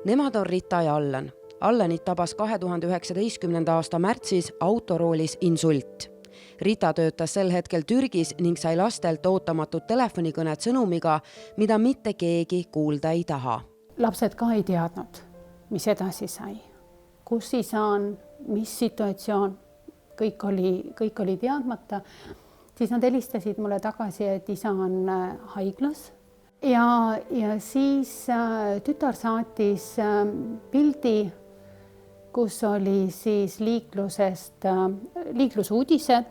Nemad on Rita ja Allan. Allanit tabas 2019. aasta märtsis autoroolis insult. Rita töötas sel hetkel Türgis ning sai lastelt ootamatut telefonikõnet sõnumiga, mida mitte keegi kuulda ei taha. Lapsed ka ei teadnud, mis edasi sai. Kus isa on, mis situatsioon, kõik oli teadmata. Siis nad helistasid mulle tagasi, et isa on haiglas. Ja siis tütar saatis pildi, kus oli siis liiklusuudised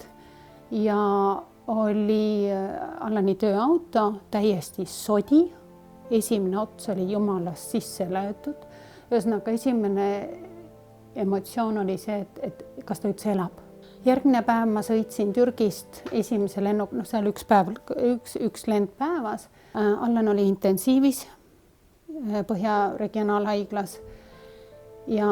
ja oli Allani tööauto täiesti sodi. Esimene ots oli jumalast sisse löötud. Ühesõnaga, esimene emotsioon oli see, et kas ta üldse elab. Järgmine päev ma sõitsin Türgist esimese lennuk, seal üks lend päevas. Allan oli intensiivis Põhja regionaalhaiglas ja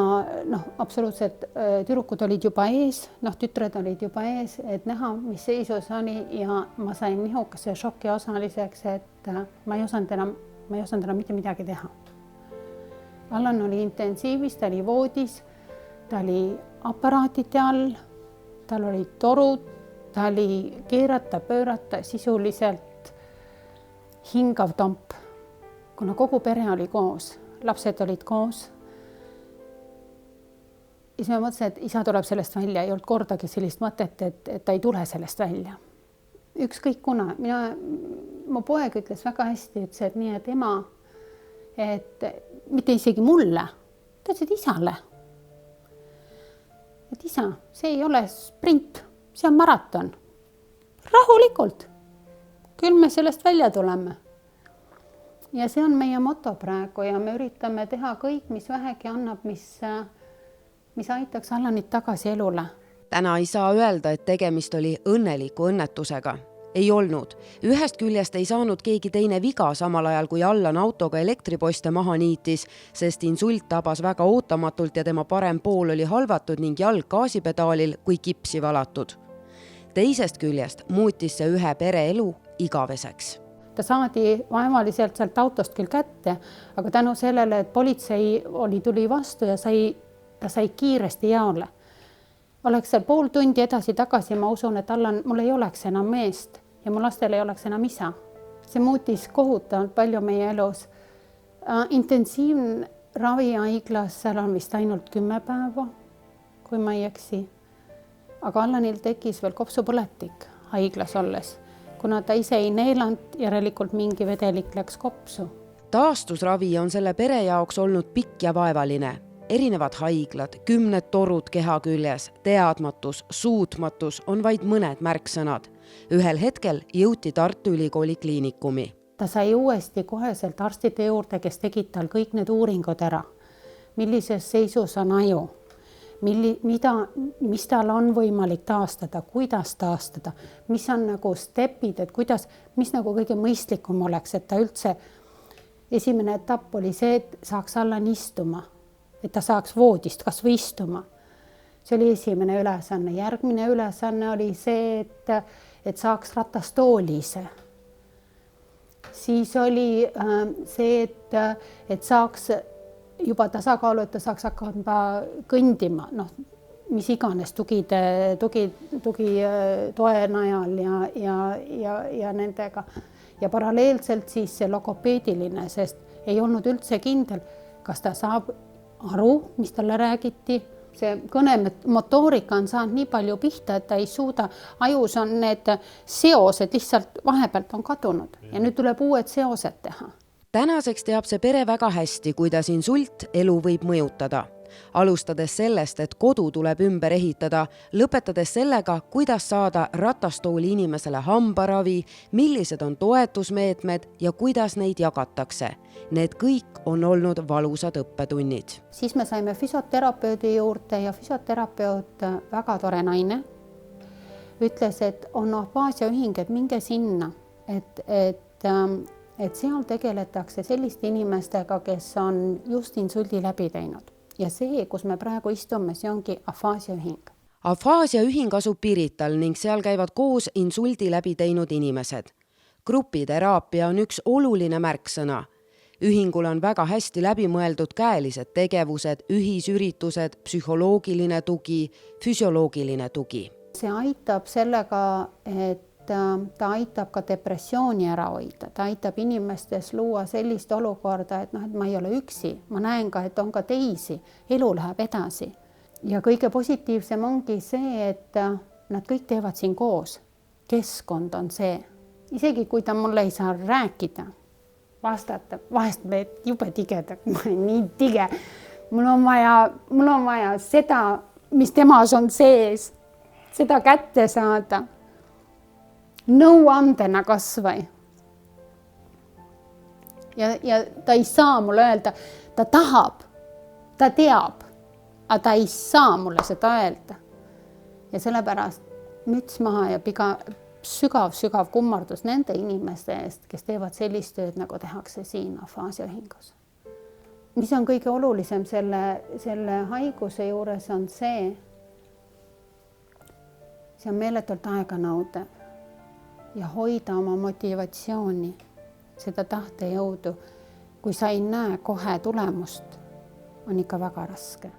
absoluutselt tüdrukud olid juba ees, tütred olid juba ees, et näha, mis seisus oli ja ma sain nihukese šoki osaliseks, et ma ei osanud enam mitte midagi teha. Allan oli intensiivis, ta oli voodis, ta oli aparaatide all, tal olid torud, ta oli keerata, pöörata, sisuliselt hingav tamp, kuna kogu pere oli koos, lapsed olid koos. Ja siis ma mõtlesin, et isa tuleb sellest välja, ei olnud kordagi sellist mõtet, et ta ei tule sellest välja. Ükskõik kuna, mu poeg ütles väga hästi, ütles, et nii, et ema, et mitte isegi mulle, ta ütles, et isale. Et isa, see ei ole sprint, see on maraton. Rahulikult, küll me sellest välja tuleme. Ja see on meie moto praegu ja me üritame teha kõik, mis vähegi annab, mis aitaks Allanit tagasi elule. Täna ei saa öelda, et tegemist oli õnneliku õnnetusega. Ei olnud. Ühest küljest ei saanud keegi teine viga samal ajal, kui Allan autoga elektriposte maha niitis, sest insult tabas väga ootamatult ja tema parem pool oli halvatud ning jalg gaasipedaalil kui kipsi valatud. Teisest küljest muutis see ühe pere elu igaveseks. Ta saadi vaevaliselt sealt autost küll kätte, aga tänu sellele, et politsei tuli vastu ja ta sai kiiresti jaole. Oleks seal pool tundi edasi tagasi, ma usun, et Allan, mul ei oleks enam meest ja mu lastel ei oleks enam isa. See muutis kohutavalt palju meie elus. Intensiivne ravihaiglas, seal on vist ainult 10 päeva, kui ma ei eksi. Aga Allanil tekkis veel kopsupõletik haiglas olles, kuna ta ise ei neelanud, järelikult mingi vedelik läks kopsu. Taastusravi on selle pere jaoks olnud pikk ja vaevaline. Erinevad haiglad, 10 torud keha küljes, teadmatus, suutmatus on vaid mõned märksõnad. Ühel hetkel jõuti Tartu Ülikooli kliinikumi. Ta sai uuesti koheselt arstide juurde, kes tegid tal kõik need uuringud ära. Millises seisus on aju, mis tal on võimalik taastada, kuidas taastada, mis on nagu stepid, et mis nagu kõige mõistlikum oleks, et ta üldse esimene etapp oli see, et saaks Allan istuma. Et ta saaks voodist kas või istuma. See oli esimene ülesanne. Järgmine ülesanne oli see, et saaks ratastooli ise. Siis oli see, et saaks juba tasakaalu, et ta saaks hakata kõndima, mis iganes tugi toe najal ja nendega. Ja paralleelselt siis see logopeediline, sest ei olnud üldse kindel, kas ta saab aru, mis talle räägiti. See kõnemotoorika on saanud nii palju pihta, et ta ei suuda. Ajus on need seosed lihtsalt vahepealt on kadunud ja nüüd tuleb uued seosed teha. Tänaseks teab see pere väga hästi, kuidas insult elu võib mõjutada. Alustades sellest, et kodu tuleb ümber ehitada, lõpetades sellega, kuidas saada ratastooli inimesele hambaravi, millised on toetusmeetmed ja kuidas neid jagatakse. Need kõik on olnud valusad õppetunnid. Siis me saime füsioterapeudi juurde ja füsioterapeut, väga tore naine, ütles, et on afaasia ühing, et minge sinna, et seal tegeletakse selliste inimestega, kes on just insuldi läbi teinud. Ja see, kus me praegu istume, see ongi afaasia ühing. Afaasia ühing asub Pirital ning seal käivad koos insuldi läbi teinud inimesed. Grupiteraapia on üks oluline märksõna. ühingul on väga hästi läbimõeldud käelised tegevused, ühisüritused, psühholoogiline tugi, füsioloogiline tugi. See aitab sellega, et ta aitab ka depressiooni ära hoida, ta aitab inimestes luua sellist olukorda, et et ma ei ole üksi, ma näen ka, et on ka teisi, elu läheb edasi. Ja kõige positiivsem ongi see, et nad kõik teevad siin koos. Keskkond on see. Isegi kui ta mulle ei saa rääkida, vastata, vahest me jube tigedad, ma olen nii tige. Mul on vaja seda, mis temas on sees, seda kätte saada. Nõuandena kasvõi. Ja ta ei saa mulle öelda, ta tahab, ta teab, aga ta ei saa mulle seda öelda. Ja sellepärast müts maha ja sügav kummardus nende inimeste eest, kes teevad sellist tööd, nagu tehakse siin Afaasia ühingus. Mis on kõige olulisem selle haiguse juures on see on meeletult aeganõudev ja hoida oma motivatsiooni, seda tahtejõudu, kui sa ei näe kohe tulemust, on ikka väga raske.